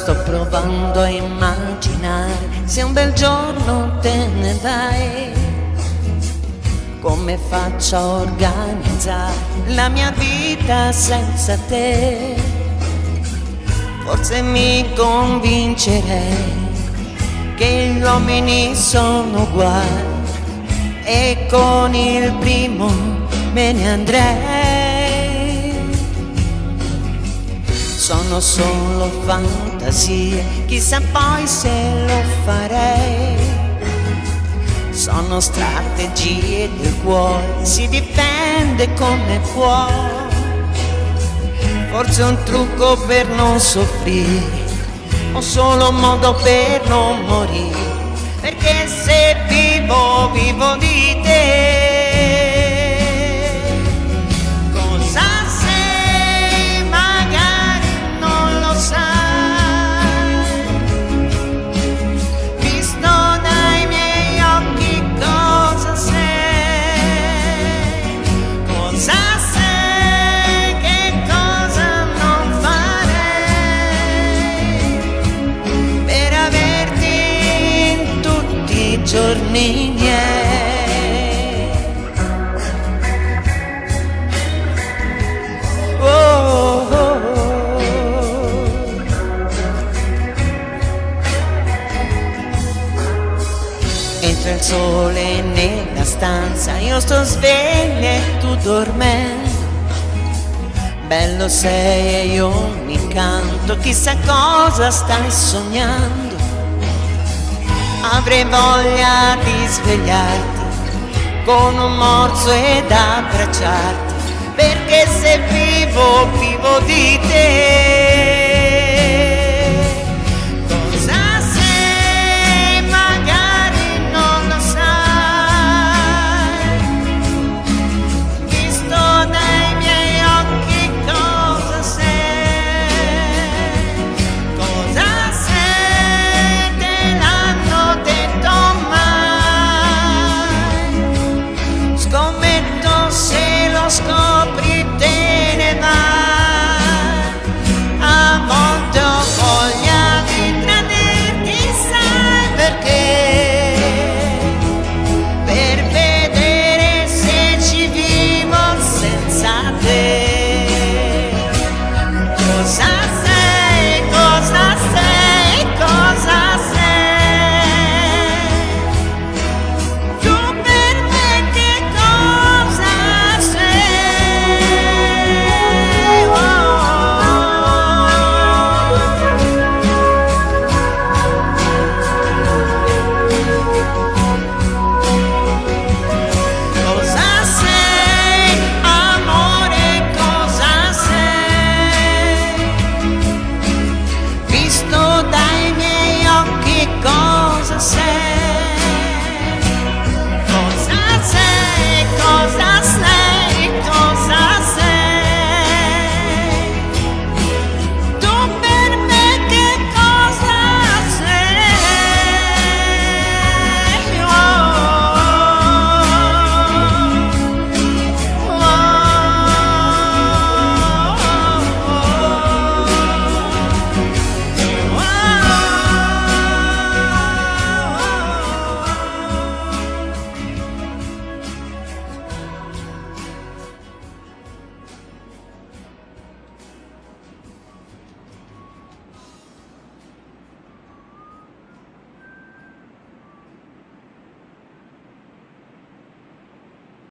sto provando a immaginare se un bel giorno te ne vai, come faccio a organizzare la mia vita senza te. Forse mi convincerei che gli uomini sono uguali e con il primo me ne andrei. Sono solo fantasie, chissà poi se lo farei. Sono strategie del cuore, si difende come può. Forse un trucco per non soffrire, o solo un modo per non morire, perché se vivo, vivo di te. Cosa sei? Magari non lo sai, visto dai miei occhi cosa sei. Cosa sei? Che cosa non farei per averti in tutti i giorni miei. Oh, oh, oh. Entra il sole nella stanza, io sto sveglia e tu dormendo. Bello sei e io mi canto, chissà cosa stai sognando. Avrei voglia di svegliarti con un morso ed abbracciarti, perché se vivo, vivo di te.